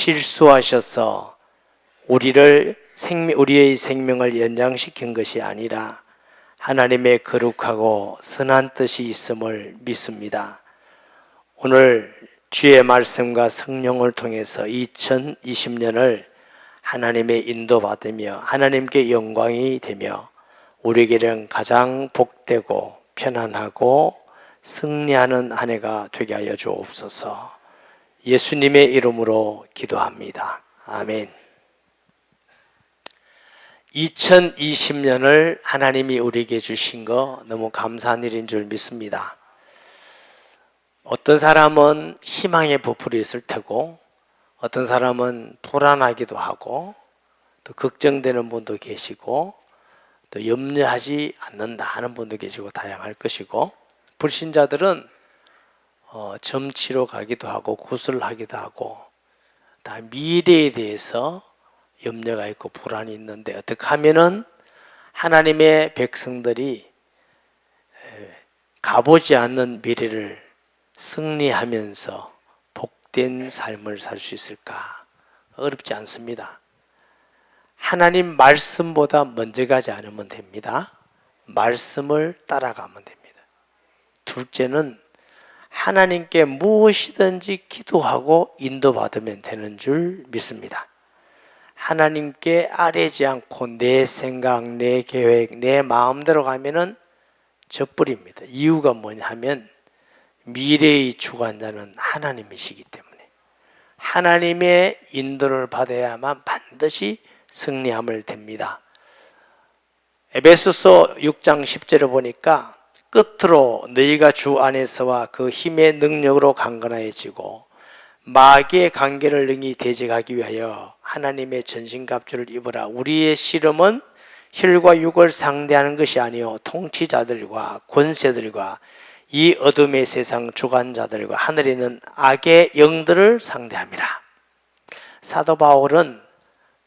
실수하셔서 우리의 생명을 연장시킨 것이 아니라 하나님의 거룩하고 선한 뜻이 있음을 믿습니다. 오늘 주의 말씀과 성령을 통해서 2020년을 하나님의 인도받으며 하나님께 영광이 되며 우리에게는 가장 복되고 편안하고 승리하는 한 해가 되게 하여 주옵소서. 예수님의 이름으로 기도합니다. 아멘. 2020년을 하나님이 우리에게 주신 거 너무 감사한 일인 줄 믿습니다. 어떤 사람은 희망에 부풀어 있을 테고 어떤 사람은 불안하기도 하고 또 걱정되는 분도 계시고 또 염려하지 않는다 하는 분도 계시고 다양할 것이고, 불신자들은 점치러 가기도 하고 구슬하기도 하고 다 미래에 대해서 염려가 있고 불안이 있는데, 어떻게 하면은 하나님의 백성들이 가보지 않는 미래를 승리하면서 복된 삶을 살 수 있을까? 어렵지 않습니다. 하나님 말씀보다 먼저 가지 않으면 됩니다. 말씀을 따라가면 됩니다. 둘째는 하나님께 무엇이든지 기도하고 인도받으면 되는 줄 믿습니다. 하나님께 아뢰지 않고 내 생각, 내 계획, 내 마음대로 가면은 젖불입니다. 이유가 뭐냐 하면 미래의 주관자는 하나님이시기 때문에 하나님의 인도를 받아야만 반드시 승리함을 됩니다. 에베소서 6장 10절을 보니까 끝으로 너희가 주 안에서와 그 힘의 능력으로 강건해지고 마귀의 관계를 능히 대적하기 위하여 하나님의 전신갑주를 입으라. 우리의 씨름은 혈과 육을 상대하는 것이 아니요 통치자들과 권세들과 이 어둠의 세상 주관자들과 하늘에 있는 악의 영들을 상대함이라. 사도 바울은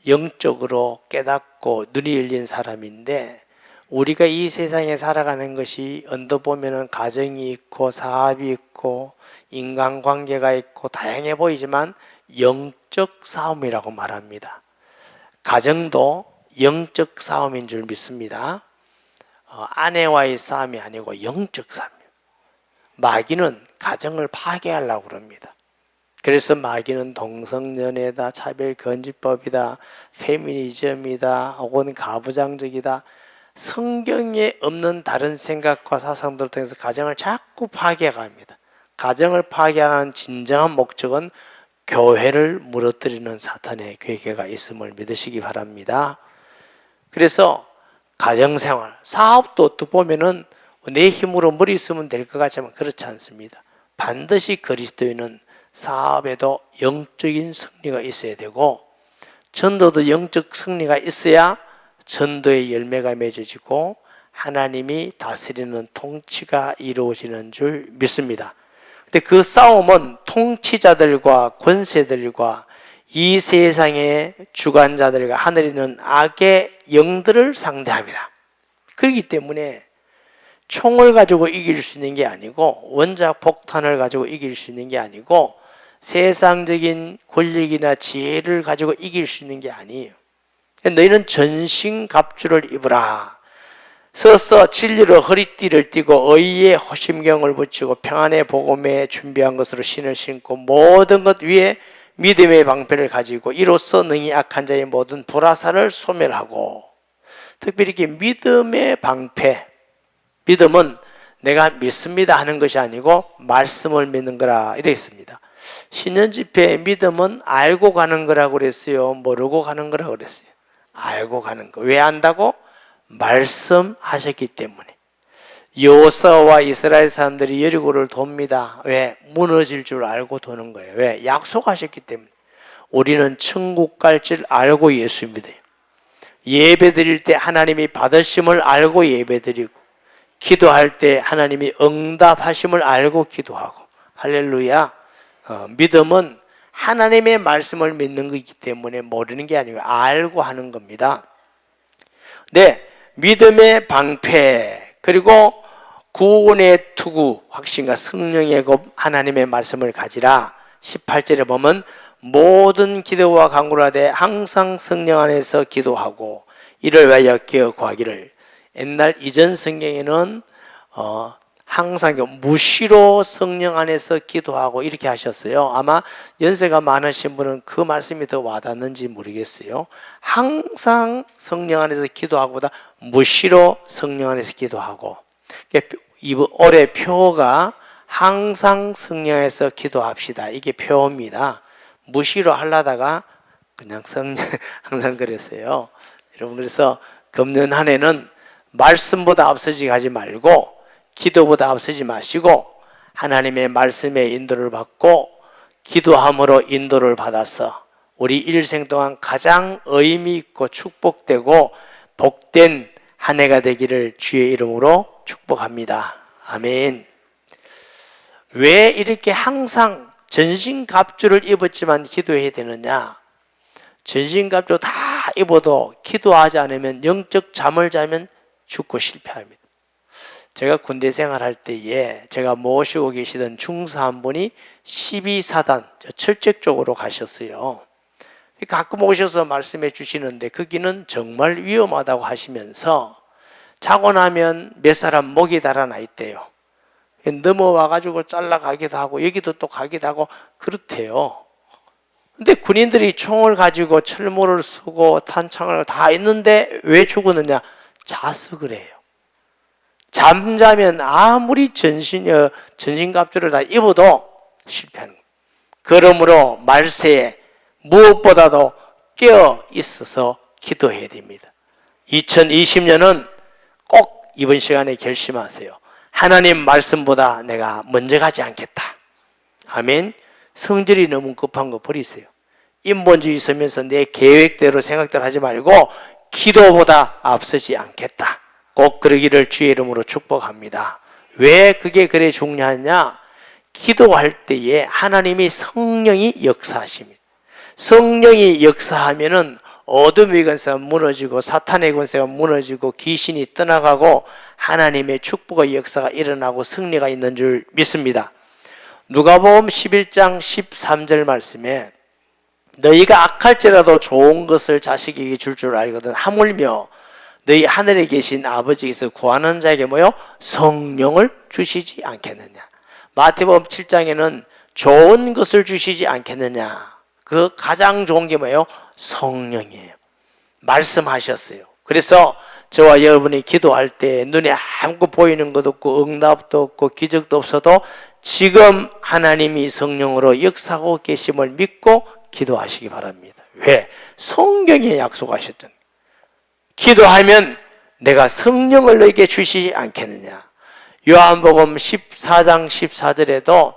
영적으로 깨닫고 눈이 열린 사람인데, 우리가 이 세상에 살아가는 것이 언뜻 보면은 가정이 있고 사업이 있고 인간관계가 있고 다양해 보이지만 영적 싸움이라고 말합니다. 가정도 영적 싸움인 줄 믿습니다. 아내와의 싸움이 아니고 영적 싸움이에요. 마귀는 가정을 파괴하려고 그럽니다. 그래서 마귀는 동성연애다, 차별금지법이다, 페미니즘이다, 혹은 가부장적이다, 성경에 없는 다른 생각과 사상들을 통해서 가정을 자꾸 파괴합니다. 가정을 파괴하는 진정한 목적은 교회를 무너뜨리는 사탄의 계획가 있음을 믿으시기 바랍니다. 그래서 가정생활, 사업도 또 보면은 내 힘으로 머리 있으면 될 것 같지만 그렇지 않습니다. 반드시 그리스도인은 사업에도 영적인 승리가 있어야 되고, 전도도 영적 승리가 있어야 전도의 열매가 맺어지고 하나님이 다스리는 통치가 이루어지는 줄 믿습니다. 근데 그 싸움은 통치자들과 권세들과 이 세상의 주관자들과 하늘에 있는 악의 영들을 상대합니다. 그렇기 때문에 총을 가지고 이길 수 있는 게 아니고 원자 폭탄을 가지고 이길 수 있는 게 아니고 세상적인 권력이나 지혜를 가지고 이길 수 있는 게 아니에요. 너희는 전신갑주를 입으라. 서서 진리로 허리띠를 띠고 의의 호심경을 붙이고 평안의 복음에 준비한 것으로 신을 신고 모든 것 위에 믿음의 방패를 가지고 이로써 능히 악한 자의 모든 불화살을 소멸하고. 특별히 이렇게 믿음의 방패, 믿음은 내가 믿습니다 하는 것이 아니고 말씀을 믿는 거라 이렇게 있습니다. 신년 집회의 믿음은 알고 가는 거라고 그랬어요? 모르고 가는 거라고 그랬어요? 알고 가는 거. 왜 안다고? 말씀하셨기 때문에. 여호수아와 이스라엘 사람들이 여리고를 돕니다. 왜? 무너질 줄 알고 도는 거예요. 왜? 약속하셨기 때문에. 우리는 천국 갈 줄 알고 예수 믿어요. 예배 드릴 때 하나님이 받으심을 알고 예배 드리고, 기도할 때 하나님이 응답하심을 알고 기도하고. 할렐루야. 믿음은 하나님의 말씀을 믿는 것이기 때문에 모르는 게 아니고 알고 하는 겁니다. 네, 믿음의 방패, 그리고 구원의 투구, 확신과 성령의 급 하나님의 말씀을 가지라. 18절에 보면 모든 기도와 간구를 하되 항상 성령 안에서 기도하고 이를 위하여 기어 구하기를. 옛날 이전 성경에는 항상 무시로 성령 안에서 기도하고 이렇게 하셨어요. 아마 연세가 많으신 분은 그 말씀이 더 와닿는지 모르겠어요. 항상 성령 안에서 기도하고보다 무시로 성령 안에서 기도하고. 올해 표가 항상 성령 안에서 기도합시다. 이게 표입니다. 무시로 하려다가 그냥 항상 그랬어요. 여러분, 그래서 금년 한 해는 말씀보다 앞서지 가지 말고 기도보다 앞서지 마시고 하나님의 말씀의 인도를 받고 기도함으로 인도를 받아서 우리 일생 동안 가장 의미 있고 축복되고 복된 한 해가 되기를 주의 이름으로 축복합니다. 아멘. 왜 이렇게 항상 전신갑주를 입었지만 기도해야 되느냐? 전신갑주 다 입어도 기도하지 않으면 영적 잠을 자면 죽고 실패합니다. 제가 군대 생활할 때에 제가 모시고 계시던 중사 한 분이 12사단 철책 쪽으로 가셨어요. 가끔 오셔서 말씀해 주시는데 거기는 정말 위험하다고 하시면서 자고 나면 몇 사람 목이 달아나 있대요. 넘어와 가지고 잘라가기도 하고 여기도 또 가기도 하고 그렇대요. 근데 군인들이 총을 가지고 철모를 쏘고 탄창을 다 있는데 왜 죽었느냐? 자서 그래요. 잠자면 아무리 전신갑주를 다 입어도 실패하는 거예요. 그러므로 말세에 무엇보다도 깨어 있어서 기도해야 됩니다. 2020년은 꼭 이번 시간에 결심하세요. 하나님 말씀보다 내가 먼저 가지 않겠다. 아멘. 성질이 너무 급한 거 버리세요. 인본주의 있으면서 내 계획대로 생각대로 하지 말고 기도보다 앞서지 않겠다. 꼭 그러기를 주의 이름으로 축복합니다. 왜 그게 그래 중요하냐? 기도할 때에 하나님이 성령이 역사하십니다. 성령이 역사하면은 어둠의 권세가 무너지고 사탄의 권세가 무너지고 귀신이 떠나가고 하나님의 축복의 역사가 일어나고 승리가 있는 줄 믿습니다. 누가복음 11장 13절 말씀에 너희가 악할지라도 좋은 것을 자식에게 줄 알거든 하물며 너희 하늘에 계신 아버지께서 구하는 자에게 뭐요? 성령을 주시지 않겠느냐. 마태복음 7장에는 좋은 것을 주시지 않겠느냐. 그 가장 좋은 게 뭐예요? 성령이에요. 말씀하셨어요. 그래서 저와 여러분이 기도할 때 눈에 아무것도 보이는 것도 없고 응답도 없고 기적도 없어도 지금 하나님이 성령으로 역사하고 계심을 믿고 기도하시기 바랍니다. 왜? 성경에 약속하셨잖아요. 기도하면 내가 성령을 너에게 주시지 않겠느냐. 요한복음 14장 14절에도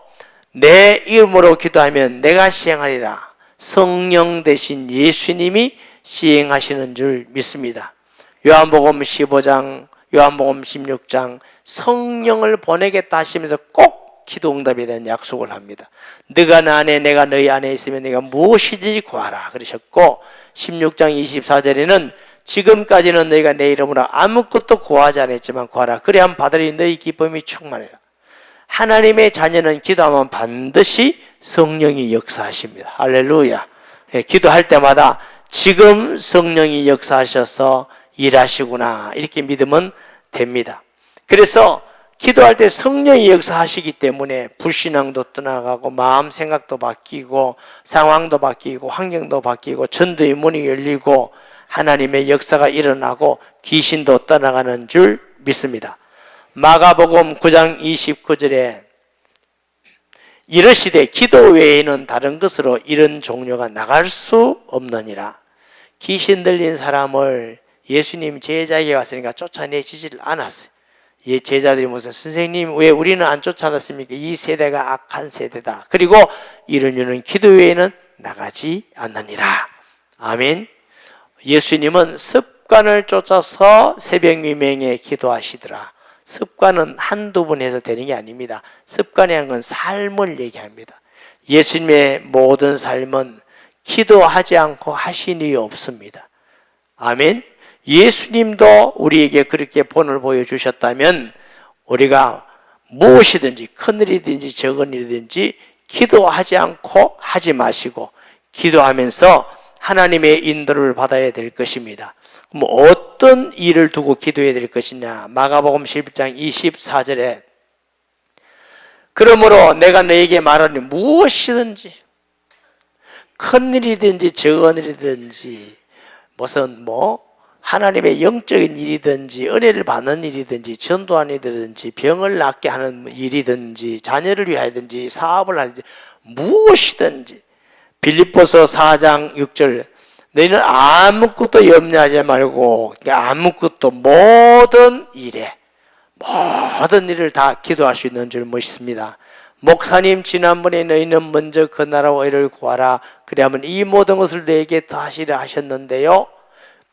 내 이름으로 기도하면 내가 시행하리라. 성령 대신 예수님이 시행하시는 줄 믿습니다. 요한복음 15장, 요한복음 16장 성령을 보내겠다 하시면서 꼭 기도 응답에 대한 약속을 합니다. 너가 나 안에 내가 너희 안에 있으면 내가 무엇이든지 구하라 그러셨고 16장 24절에는 지금까지는 너희가 내 이름으로 아무것도 구하지 않았지만 구하라. 그래야 받으리 너희 기쁨이 충만해라. 하나님의 자녀는 기도하면 반드시 성령이 역사하십니다. 할렐루야. 기도할 때마다 지금 성령이 역사하셔서 일하시구나 이렇게 믿으면 됩니다. 그래서 기도할 때 성령이 역사하시기 때문에 불신앙도 떠나가고 마음 생각도 바뀌고 상황도 바뀌고 환경도 바뀌고 전도의 문이 열리고 하나님의 역사가 일어나고 귀신도 떠나가는 줄 믿습니다. 마가복음 9장 29절에 이르시되 기도 외에는 다른 것으로 이런 종류가 나갈 수 없느니라. 귀신 들린 사람을 예수님 제자에게 왔으니까 쫓아내지질 않았어요. 제자들이 무슨 선생님 왜 우리는 안 쫓아냈습니까? 이 세대가 악한 세대다. 그리고 이런 이유는 기도 외에는 나가지 않느니라. 아멘. 예수님은 습관을 쫓아서 새벽 미명에 기도하시더라. 습관은 한두 번 해서 되는 게 아닙니다. 습관이라는 건 삶을 얘기합니다. 예수님의 모든 삶은 기도하지 않고 하신 일이 없습니다. 아멘. 예수님도 우리에게 그렇게 본을 보여주셨다면 우리가 무엇이든지 큰일이든지 적은 일이든지 기도하지 않고 하지 마시고 기도하면서 하나님의 인도를 받아야 될 것입니다. 그럼 어떤 일을 두고 기도해야 될 것이냐? 마가복음 11장 24절에 그러므로 내가 너에게 말하니 무엇이든지 큰 일이든지 적은 일이든지 무슨 하나님의 영적인 일이든지 은혜를 받는 일이든지 전도하는 일이든지 병을 낫게 하는 일이든지 자녀를 위하여든지 사업을 하든지 무엇이든지 빌립보서 4장 6절 너희는 아무것도 염려하지 말고 아무것도 모든 일을 다 기도할 수 있는 줄 믿습니다. 목사님 지난번에 너희는 먼저 그 나라와 의를 구하라 그리하면 이 모든 것을 너에게 더하시라 하셨는데요,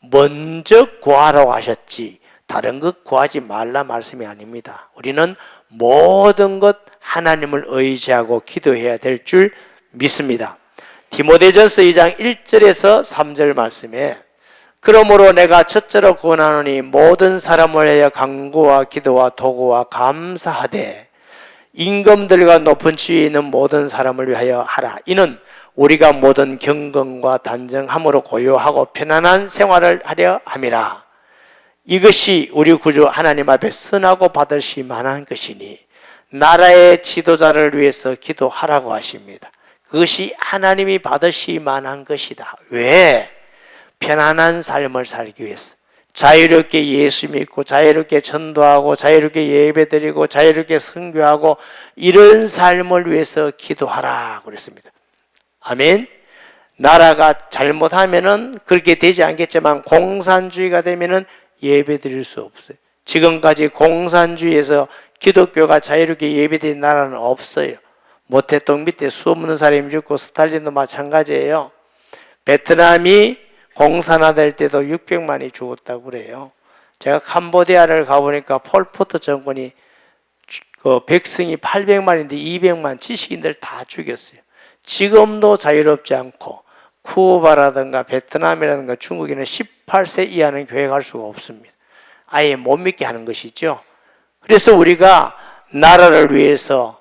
먼저 구하라고 하셨지 다른 것 구하지 말라 말씀이 아닙니다. 우리는 모든 것 하나님을 의지하고 기도해야 될 줄 믿습니다. 디모데전서 2장 1절에서 3절 말씀에 그러므로 내가 첫째로 구원하노니 모든 사람을 위하여 간구와 기도와 도구와 감사하되 임금들과 높은 지위에 있는 모든 사람을 위하여 하라. 이는 우리가 모든 경건과 단정함으로 고요하고 편안한 생활을 하려 함이라. 이것이 우리 구주 하나님 앞에 선하고 받으실 만한 것이니 나라의 지도자를 위해서 기도하라고 하십니다. 그것이 하나님이 받으실 만한 것이다. 왜? 편안한 삶을 살기 위해서 자유롭게 예수 믿고 자유롭게 전도하고 자유롭게 예배드리고 자유롭게 선교하고 이런 삶을 위해서 기도하라 그랬습니다. 아멘. 나라가 잘못하면은 그렇게 되지 않겠지만 공산주의가 되면은 예배드릴 수 없어요. 지금까지 공산주의에서 기독교가 자유롭게 예배드린 나라는 없어요. 모태동 밑에 수없는 사람이 죽고 스탈린도 마찬가지예요. 베트남이 공산화될 때도 600만이 죽었다고 그래요. 제가 캄보디아를 가보니까 폴포트 정권이 백성이 800만인데 200만 지식인들 다 죽였어요. 지금도 자유롭지 않고 쿠바라든가 베트남이라든가 중국에는 18세 이하는 교회 갈 수가 없습니다. 아예 못 믿게 하는 것이죠. 그래서 우리가 나라를 위해서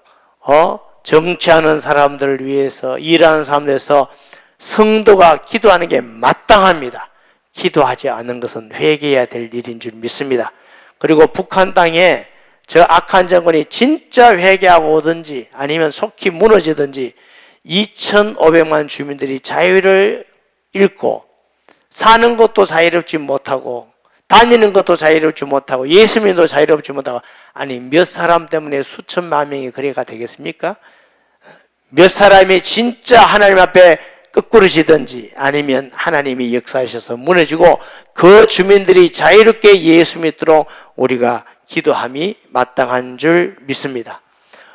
정치하는 사람들을 위해서 일하는 사람들에서 성도가 기도하는 게 마땅합니다. 기도하지 않는 것은 회개해야 될 일인 줄 믿습니다. 그리고 북한 땅에 저 악한 정권이 진짜 회개하고 오든지 아니면 속히 무너지든지 2,500만 주민들이 자유를 잃고 사는 것도 자유롭지 못하고 다니는 것도 자유롭지 못하고 예수님도 자유롭지 못하고 아니 몇 사람 때문에 수천만 명이 그래가 되겠습니까? 몇 사람이 진짜 하나님 앞에 거꾸러지든지 아니면 하나님이 역사하셔서 무너지고 그 주민들이 자유롭게 예수 믿도록 우리가 기도함이 마땅한 줄 믿습니다.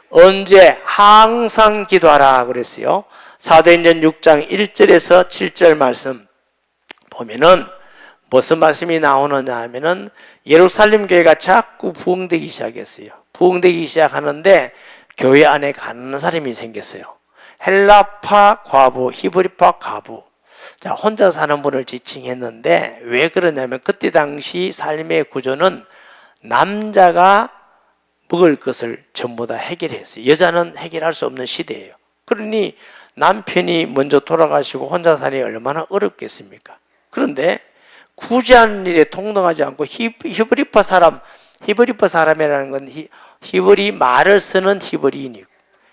언제? 항상 기도하라 그랬어요. 사도행전 6장 1절에서 7절 말씀 보면은 무슨 말씀이 나오느냐 하면은 예루살렘 교회가 자꾸 부흥되기 시작했어요. 부흥되기 시작하는데 교회 안에 가난한 사람이 생겼어요. 헬라파 과부, 히브리파 과부. 자, 혼자 사는 분을 지칭했는데 왜 그러냐면 그때 당시 삶의 구조는 남자가 먹을 것을 전부 다 해결했어요. 여자는 해결할 수 없는 시대예요. 그러니 남편이 먼저 돌아가시고 혼자 사니 얼마나 어렵겠습니까? 그런데 구제하는 일에 통동하지 않고 히브리파 사람이라는 건 히브리 말을 쓰는 히브리인이고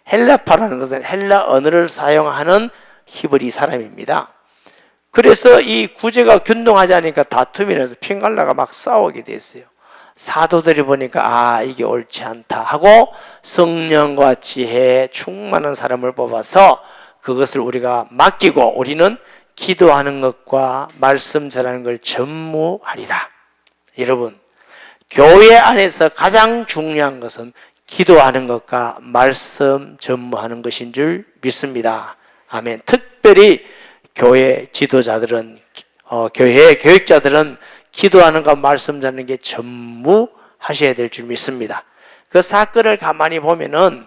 헬라파라는 것은 헬라 언어를 사용하는 히브리 사람입니다. 그래서 이 구제가 균등하지 않으니까 다툼이 나서 핑갈라가 막 싸우게 됐어요. 사도들이 보니까 이게 옳지 않다 하고 성령과 지혜에 충만한 사람을 뽑아서 그것을 우리가 맡기고 우리는 기도하는 것과 말씀 전하는 걸 전무하리라. 여러분, 교회 안에서 가장 중요한 것은 기도하는 것과 말씀 전무하는 것인 줄 믿습니다. 아멘. 특별히 교회 지도자들은 교회 교육자들은 기도하는 것 말씀 전하는 게 전무하셔야 될 줄 믿습니다. 그 사건을 가만히 보면은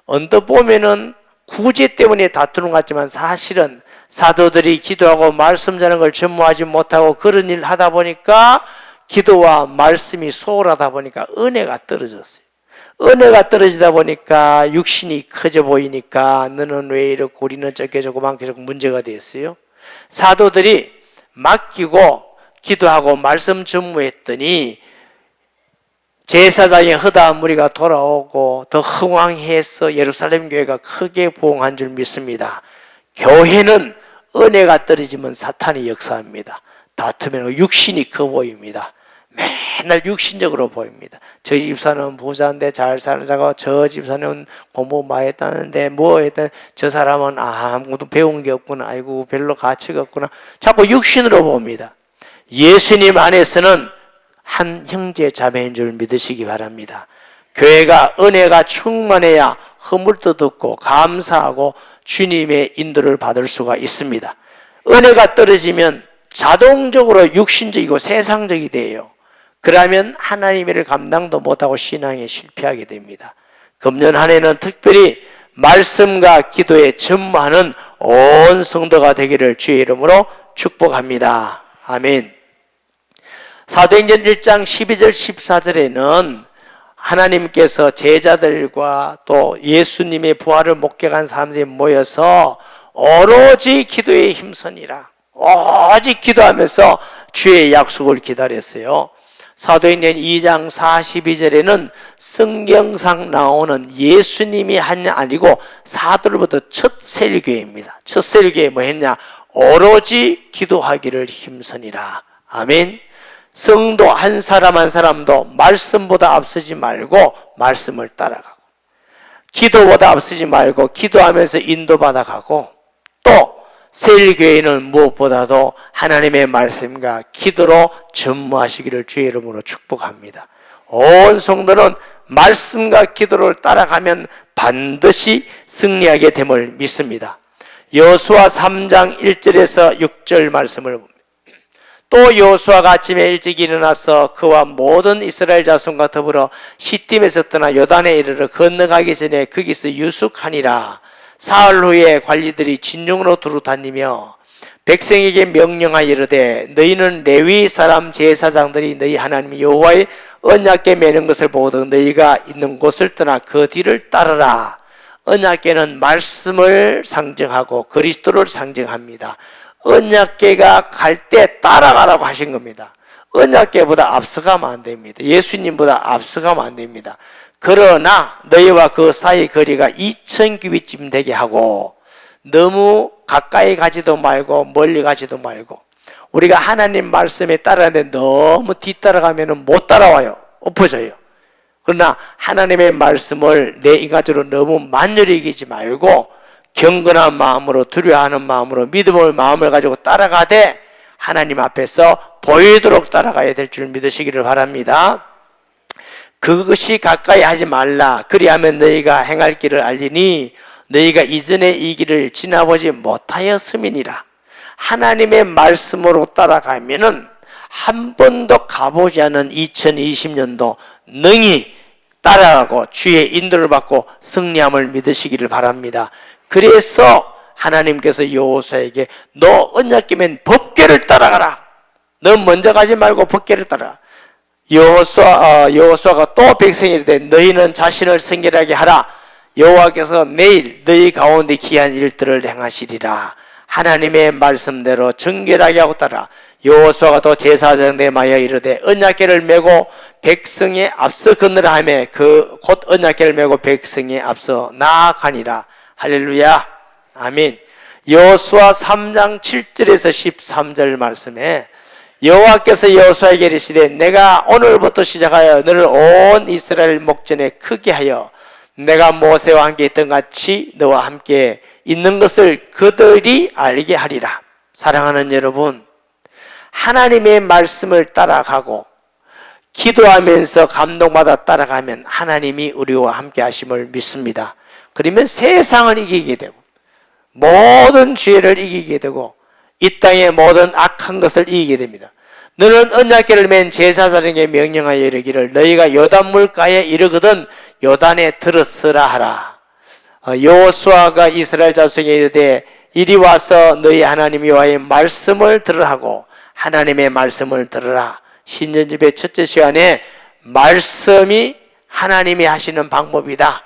언뜻 보면은 구제 때문에 다투는 것 같지만 사실은 사도들이 기도하고 말씀 전하는 걸 전무하지 못하고 그런 일 하다 보니까 기도와 말씀이 소홀하다 보니까 은혜가 떨어졌어요. 은혜가 떨어지다 보니까 육신이 커져 보이니까 너는 왜 이렇게 우리는 저게 저거만 계속 문제가 됐어요. 사도들이 맡기고 기도하고 말씀 전무했더니 제사장의 허다한 무리가 돌아오고 더 흥왕해서 예루살렘 교회가 크게 부흥한 줄 믿습니다. 교회는 은혜가 떨어지면 사탄이 역사합니다. 다투면 육신이 커 보입니다. 맨날 육신적으로 보입니다. 저 집사는 부자인데 잘 사는 자고 저 집사는 공부 많이 했다는데 뭐 했던 저 사람은 아무것도 배운 게 없구나. 아이고 별로 가치가 없구나. 자꾸 육신으로 봅니다. 예수님 안에서는 한 형제 자매인 줄 믿으시기 바랍니다. 교회가 은혜가 충만해야 허물도 듣고 감사하고 주님의 인도를 받을 수가 있습니다. 은혜가 떨어지면 자동적으로 육신적이고 세상적이 돼요. 그러면 하나님의 감당도 못하고 신앙에 실패하게 됩니다. 금년 한 해는 특별히 말씀과 기도에 전무하는 온 성도가 되기를 주의 이름으로 축복합니다. 아멘. 사도행전 1장 12절 14절에는 하나님께서 제자들과 또 예수님의 부활을 목격한 사람들이 모여서 오로지 기도에 힘쓰니라. 오직 기도하면서 주의 약속을 기다렸어요. 사도행전 2장 42절에는 성경상 나오는 예수님이 한 아니고 사도로부터 첫 세례교회입니다. 첫 세례교회 뭐 했냐? 오로지 기도하기를 힘쓰니라. 아멘. 성도 한 사람 한 사람도 말씀보다 앞서지 말고 말씀을 따라가고, 기도보다 앞서지 말고 기도하면서 인도받아가고, 또 세일교회는 무엇보다도 하나님의 말씀과 기도로 전무하시기를 주의 이름으로 축복합니다. 온 성도는 말씀과 기도를 따라가면 반드시 승리하게 됨을 믿습니다. 여호수아 3장 1절에서 6절 말씀을 봅니다. 또 여호수아가 아침에 일찍 일어나서 그와 모든 이스라엘 자손과 더불어 시딤에서 떠나 요단에 이르러 건너가기 전에 거기서 유숙하니라. 사흘 후에 관리들이 진중으로 두루 다니며 백성에게 명령하여 이르되 너희는 레위 사람 제사장들이 너희 하나님 여호와의 언약궤 매는 것을 보거든 너희가 있는 곳을 떠나 그 뒤를 따르라. 언약궤는 말씀을 상징하고 그리스도를 상징합니다. 언약궤가 갈 때 따라가라고 하신 겁니다. 언약궤보다 앞서가면 안 됩니다. 예수님보다 앞서가면 안 됩니다. 그러나 너희와 그 사이 거리가 2000규빗쯤 되게 하고 너무 가까이 가지도 말고 멀리 가지도 말고, 우리가 하나님 말씀에 따라가는데 너무 뒤따라가면 못 따라와요. 엎어져요. 그러나 하나님의 말씀을 내 인간적으로 너무 만열히 이기지 말고 경건한 마음으로, 두려워하는 마음으로, 믿음의 마음을 가지고 따라가되 하나님 앞에서 보이도록 따라가야 될 줄 믿으시기를 바랍니다. 그것이 가까이 하지 말라. 그리하면 너희가 행할 길을 알리니 너희가 이전에 이 길을 지나보지 못하였음이니라. 하나님의 말씀으로 따라가면은 한 번도 가보지 않은 2020년도 능히 따라가고 주의 인도를 받고 승리함을 믿으시기를 바랍니다. 그래서 하나님께서 여호수아에게 너 언약궤면 법궤를 따라가라. 너 먼저 가지 말고 법궤를 따라. 여호수아가 또 백성이 이르되 너희는 자신을 성결하게 하라. 여호와께서 내일 너희 가운데 귀한 일들을 행하시리라. 하나님의 말씀대로 정결하게 하고 따라. 여호수아가 또 제사장들에 마여 이르되 언약궤를 메고 백성에 앞서 건너라 하며 그 곧 언약궤를 메고 백성에 앞서 나아가니라. 할렐루야. 아멘. 여호수아 3장 7절에서 13절 말씀에 여호와께서 여호수아에게 이르시되 내가 오늘부터 시작하여 너를 온 이스라엘 목전에 크게 하여 내가 모세와 함께 있던 같이 너와 함께 있는 것을 그들이 알게 하리라. 사랑하는 여러분, 하나님의 말씀을 따라가고 기도하면서 감동받아 따라가면 하나님이 우리와 함께 하심을 믿습니다. 그러면 세상을 이기게 되고 모든 죄를 이기게 되고 이 땅의 모든 악한 것을 이기게 됩니다. 너는 언약궤를 맨 제사장에게 명령하여 이르기를 너희가 요단물가에 이르거든 요단에 들어서라 하라. 여호수아가 이스라엘 자손에게 이르되 이리 와서 너희 하나님 여호와의 말씀을 들으라 하고 하나님의 말씀을 들으라. 신년집의 첫째 시간에 말씀이 하나님이 하시는 방법이다.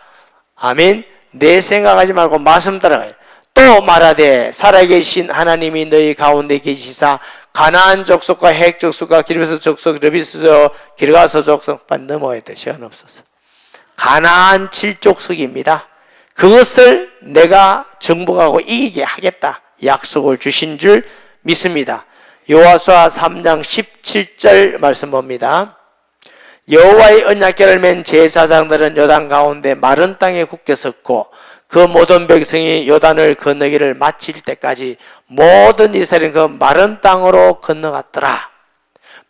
아멘. 내 생각하지 말고 말씀 따라가요. 또 말하되 살아계신 하나님이 너희 가운데 계시사 가나안 족속과 핵 족속과 기르가서 족속 르비스 기르가서 족속 빨리 넘어야 돼. 시간 없어서. 가나안 7족속입니다. 그것을 내가 정복하고 이기게 하겠다 약속을 주신 줄 믿습니다. 여호수아 3장 17절 말씀 봅니다. 여호와의 언약궤를 맨 제사장들은 요단 가운데 마른 땅에 굳게 섰고 그 모든 백성이 요단을 건너기를 마칠 때까지 모든 이스라엘은 그 마른 땅으로 건너갔더라.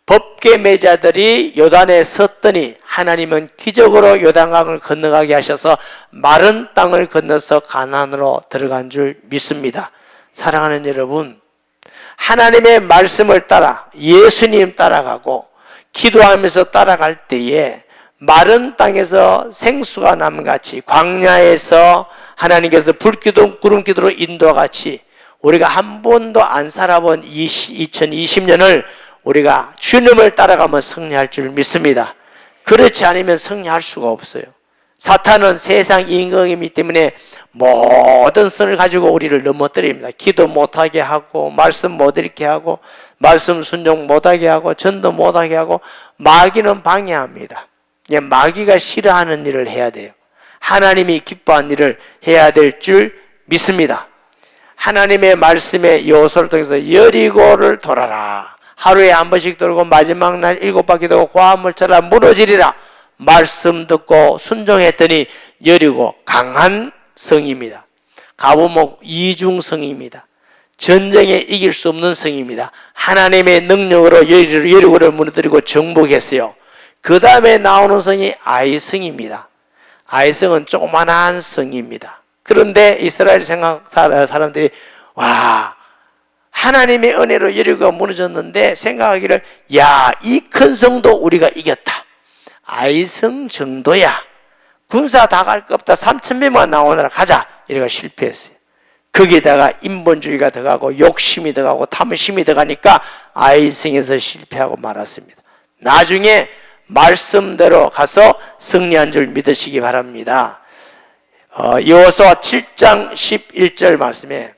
법궤 매자들이 요단에 섰더니 하나님은 기적으로 요단강을 건너가게 하셔서 마른 땅을 건너서 가나안으로 들어간 줄 믿습니다. 사랑하는 여러분, 하나님의 말씀을 따라 예수님 따라가고 기도하면서 따라갈 때에 마른 땅에서 생수가 남같이 광야에서 하나님께서 불기둥 구름기둥으로 인도같이 우리가 한 번도 안 살아본 2020년을 우리가 주님을 따라가면 승리할 줄 믿습니다. 그렇지 않으면 승리할 수가 없어요. 사탄은 세상 임금이기 때문에 모든 선을 가지고 우리를 넘어뜨립니다. 기도 못하게 하고 말씀 못 읽게 하고 말씀 순종 못하게 하고 전도 못하게 하고 마귀는 방해합니다. 마귀가 싫어하는 일을 해야 돼요. 하나님이 기뻐하는 일을 해야 될 줄 믿습니다. 하나님의 말씀의 요소를 통해서 여리고를 돌아라. 하루에 한 번씩 돌고 마지막 날 7바퀴 돌고 화물처럼 무너지리라. 말씀 듣고 순종했더니 여리고 강한 성입니다. 가보목 이중성입니다. 전쟁에 이길 수 없는 성입니다. 하나님의 능력으로 여리고를 무너뜨리고 정복했어요. 그 다음에 나오는 성이 아이성입니다. 아이성은 조그만한 성입니다. 그런데 이스라엘 사람들이 와, 하나님의 은혜로 여리고가 무너졌는데 생각하기를 야, 이 큰 성도 우리가 이겼다. 아이성 정도야. 군사 다 갈 거 없다. 3,000명만 나오느라 가자. 이래가 실패했어요. 거기에다가 인본주의가 들어가고 욕심이 들어가고 탐심이 들어가니까 아이성에서 실패하고 말았습니다. 나중에 말씀대로 가서 승리한 줄 믿으시기 바랍니다. 여호수아 7장 11절 말씀에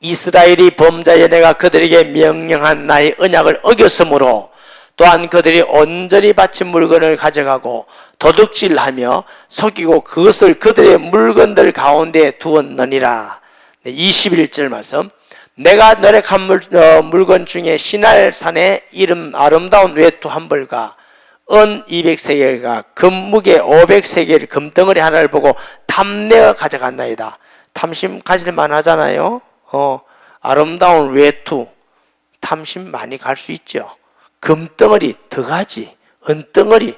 이스라엘이 범자여 내가 그들에게 명령한 나의 언약을 어겼으므로 또한 그들이 온전히 바친 물건을 가져가고 도둑질하며 속이고 그것을 그들의 물건들 가운데 두었느니라. 21절 말씀 내가 노력한 물건 중에 시날산에 이름 아름다운 외투 한 벌과 은 200세겔과 금무게 500세겔 금덩어리 하나를 보고 탐내어 가져갔나이다. 탐심 가질만 하잖아요. 아름다운 외투 탐심 많이 갈 수 있죠. 금덩어리 더 가지 은덩어리.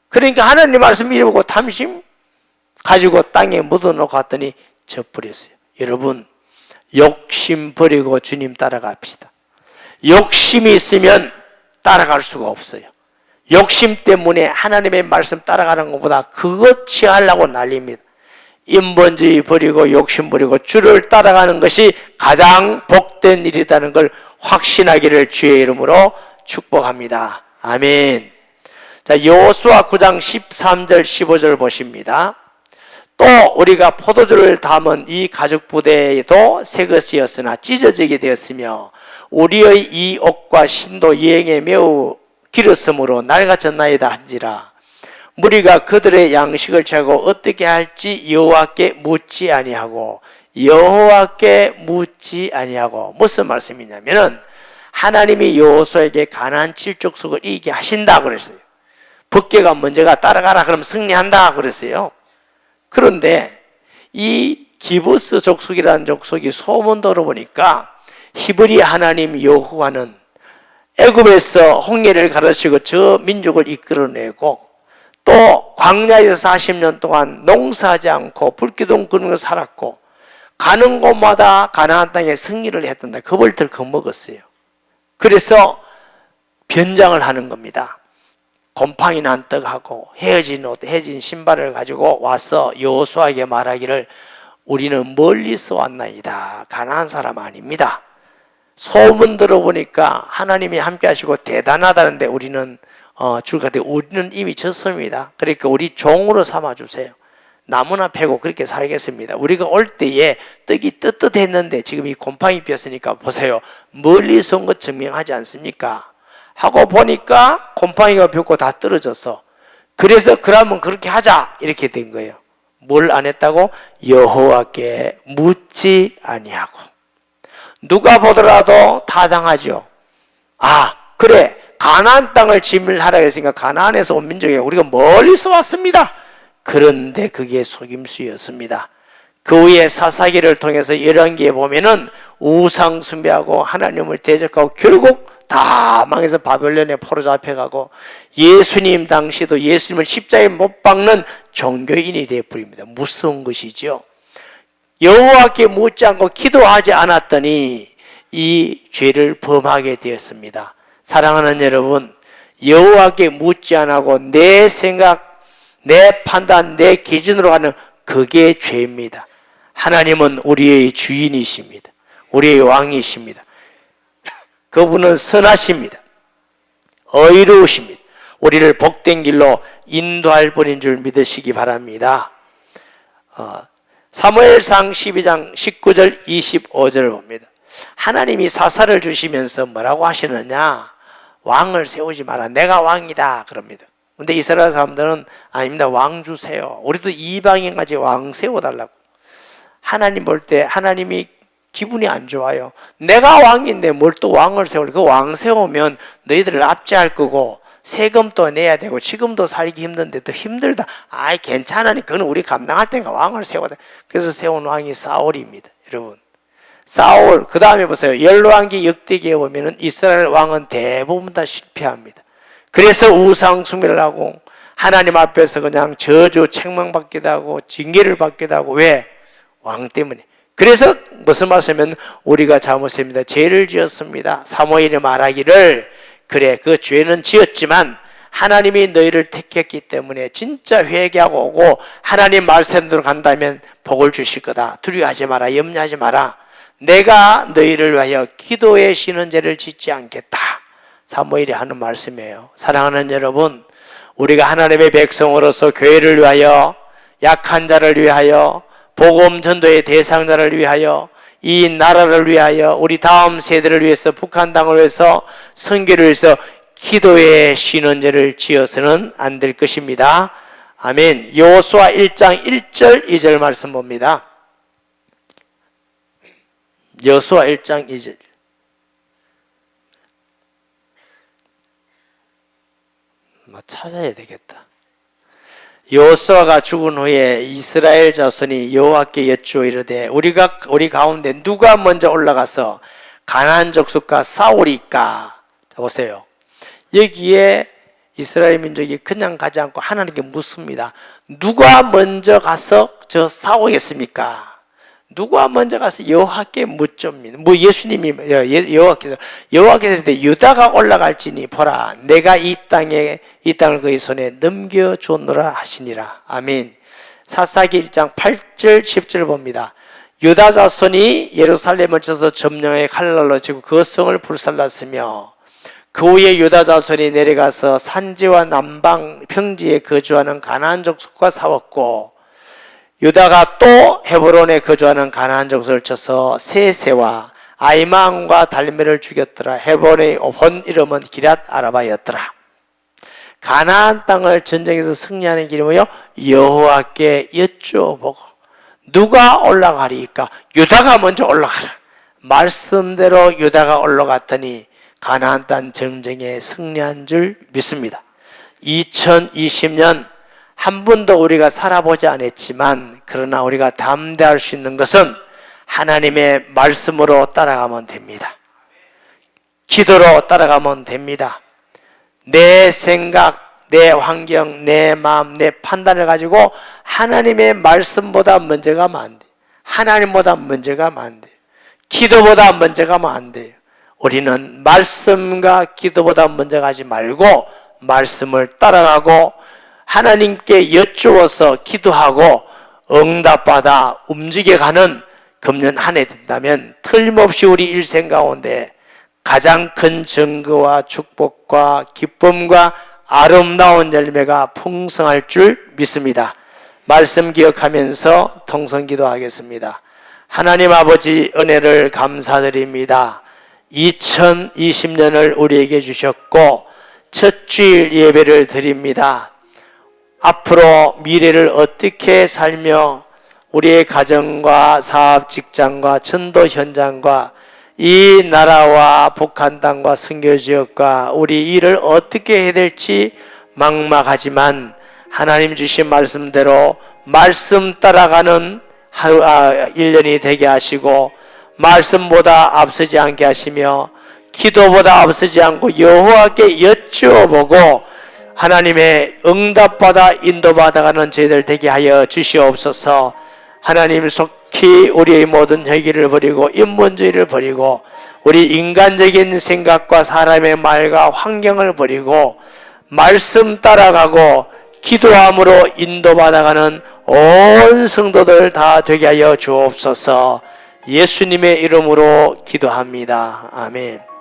그러니까 하나님 말씀 읽어보고 탐심 가지고 땅에 묻어놓고 왔더니 져버렸어요. 여러분 욕심 버리고 주님 따라갑시다. 욕심이 있으면 따라갈 수가 없어요. 욕심 때문에 하나님의 말씀 따라가는 것보다 그것 하려고 난립니다. 인본주의 버리고 욕심 버리고 주를 따라가는 것이 가장 복된 일이라는 걸 확신하기를 주의 이름으로 축복합니다. 아멘. 자, 여호수아 9장 13절 15절 보십니다. 또 우리가 포도주를 담은 이 가죽 부대에도 새 것이었으나 찢어지게 되었으며 우리의 이 옷과 신도 여행에 매우 길었으므로 낡아졌나이다 한지라. 무리가 그들의 양식을 채고 어떻게 할지 여호와께 묻지 아니하고 무슨 말씀이냐면은 하나님이 여호수아에게 가나안 7족속을 이기게 하신다 그랬어요. 법궤가 먼저가 따라가라 그러면 승리한다 그랬어요. 그런데 이 기브스 족속이라는 족속이 소문 들어보니까 히브리 하나님 여호와는 애굽에서 홍해를 가르치고 저 민족을 이끌어내고 또 광야에서 40년 동안 농사하지 않고 불기둥 굴면서 살았고 가는 곳마다 가나안 땅에 승리를 했던다. 겁을 덜컥 먹었어요. 그래서 변장을 하는 겁니다. 곰팡이 난 떡하고 헤어진 옷, 헤어진 신발을 가지고 와서 여호수아에게 말하기를 우리는 멀리서 왔나이다. 가나안 사람 아닙니다. 소문 들어보니까 하나님이 함께 하시고 대단하다는데 우리는 줄 것 같아요. 우리는 이미 졌습니다. 그러니까 우리 종으로 삼아주세요. 나무나 패고 그렇게 살겠습니다. 우리가 올 때에 떡이 떳떳했는데 지금 이 곰팡이 피었으니까 보세요. 멀리서 온 것 증명하지 않습니까? 하고 보니까 곰팡이가 폈고 다 떨어졌어. 그래서 그러면 그렇게 하자 이렇게 된 거예요. 뭘 안 했다고? 여호와께 묻지 아니하고. 누가 보더라도 타당하죠. 아 그래 가나안 땅을 지밀하라 했으니까 가나안에서 온 민족이 우리가 멀리서 왔습니다. 그런데 그게 속임수였습니다. 그 후에 사사기를 통해서 열왕기에 보면은 우상 숭배하고 하나님을 대적하고 결국 다 망해서 바벨론에 포로 잡혀가고 예수님 당시도 예수님을 십자가에 못 박는 종교인이 되어버립니다. 무서운 것이죠. 여호와께 묻지 않고 기도하지 않았더니 이 죄를 범하게 되었습니다. 사랑하는 여러분, 여호와께 묻지 않고 내 생각, 내 판단, 내 기준으로 가는 그게 죄입니다. 하나님은 우리의 주인이십니다. 우리의 왕이십니다. 그분은 선하십니다. 의로우십니다. 우리를 복된 길로 인도할 분인 줄 믿으시기 바랍니다. 사무엘상 12장 19절 25절을 봅니다. 하나님이 사사를 주시면서 뭐라고 하시느냐? 왕을 세우지 마라. 내가 왕이다. 그럽니다. 근데 이스라엘 사람들은 아닙니다. 왕 주세요. 우리도 이방인까지 왕 세워달라고. 하나님 볼 때 하나님이 기분이 안 좋아요. 내가 왕인데 뭘 또 왕을 세울래? 그 왕 세우면 너희들을 압제할 거고 세금도 내야 되고 지금도 살기 힘든데 더 힘들다. 아이 괜찮으니 그건 우리 감당할 테니까 왕을 세워야 돼. 그래서 세운 왕이 사울입니다. 여러분. 사울 그 다음에 보세요. 열왕기 역대기에 보면은 이스라엘 왕은 대부분 다 실패합니다. 그래서 우상 숭배를 하고 하나님 앞에서 그냥 저주 책망받기도 하고 징계를 받기도 하고 왜? 왕 때문에. 그래서 무슨 말씀이면 우리가 잘못했습니다. 죄를 지었습니다. 사무엘이 말하기를 그래 그 죄는 지었지만 하나님이 너희를 택했기 때문에 진짜 회개하고 오고 하나님 말씀대로 간다면 복을 주실 거다. 두려워하지 마라. 염려하지 마라. 내가 너희를 위하여 기도의 쉬는 죄를 짓지 않겠다. 사무엘이 하는 말씀이에요. 사랑하는 여러분, 우리가 하나님의 백성으로서 교회를 위하여 약한 자를 위하여 복음 전도의 대상자를 위하여 이 나라를 위하여 우리 다음 세대를 위해서 북한 땅을 위해서 선교를 위해서 기도의 쉬는 죄를 지어서는 안 될 것입니다. 아멘. 여호수아 1장 1절 2절 말씀 봅니다. 여호수아 1장 2절. 찾아야 되겠다. 여호수아가 죽은 후에 이스라엘 자손이 여호와께 여쭈어 이르되 우리 가운데 누가 먼저 올라가서 가나안 족속과 싸우리까? 자 보세요. 여기에 이스라엘 민족이 그냥 가지 않고 하나님께 묻습니다. 누가 먼저 가서 저 싸우겠습니까? 누가 먼저 가서 여호와께 묻습니다. 뭐 예수님이 여호와께서 유다가 올라갈지니 보라 내가 이 땅을 그의 손에 넘겨줬노라 하시니라. 아멘. 사사기 1장 8절 10절 봅니다. 유다 자손이 예루살렘을 쳐서 점령해 칼날로 치고 그 성을 불살랐으며 그 후에 유다 자손이 내려가서 산지와 남방 평지에 거주하는 가나안 족속과 싸웠고 유다가 또 헤브론에 거주하는 가나안 족속을 쳐서 세세와 아이망과 달메를 죽였더라. 헤브론의 본 이름은 기랏 아라바였더라. 가나안 땅을 전쟁에서 승리하는 길이 뭐요? 여호와께 여쭈어보고 누가 올라가리까? 유다가 먼저 올라가라. 말씀대로 유다가 올라갔더니 가나안 땅 전쟁에 승리한 줄 믿습니다. 2020년 한 번도 우리가 살아보지 않았지만 그러나 우리가 담대할 수 있는 것은 하나님의 말씀으로 따라가면 됩니다. 기도로 따라가면 됩니다. 내 생각, 내 환경, 내 마음, 내 판단을 가지고 하나님의 말씀보다 먼저 가면 안 돼요. 하나님보다 먼저 가면 안 돼요. 기도보다 먼저 가면 안 돼요. 우리는 말씀과 기도보다 먼저 가지 말고 말씀을 따라가고 하나님께 여쭈어서 기도하고 응답받아 움직여가는 금년 한 해 된다면 틀림없이 우리 일생 가운데 가장 큰 증거와 축복과 기쁨과 아름다운 열매가 풍성할 줄 믿습니다. 말씀 기억하면서 통성기도 하겠습니다. 하나님 아버지 은혜를 감사드립니다. 2020년을 우리에게 주셨고 첫 주일 예배를 드립니다. 앞으로 미래를 어떻게 살며 우리의 가정과 사업, 직장과 전도 현장과 이 나라와 북한 땅과 선교 지역과 우리 일을 어떻게 해야 될지 막막하지만 하나님 주신 말씀대로 말씀 따라가는 1년이 되게 하시고 말씀보다 앞서지 않게 하시며 기도보다 앞서지 않고 여호와께 여쭈어보고 하나님의 응답받아 인도받아가는 저희들 되게 하여 주시옵소서. 하나님 속히 우리의 모든 혈기를 버리고 인본주의를 버리고 우리 인간적인 생각과 사람의 말과 환경을 버리고 말씀 따라가고 기도함으로 인도받아가는 온 성도들 다 되게 하여 주옵소서. 예수님의 이름으로 기도합니다. 아멘.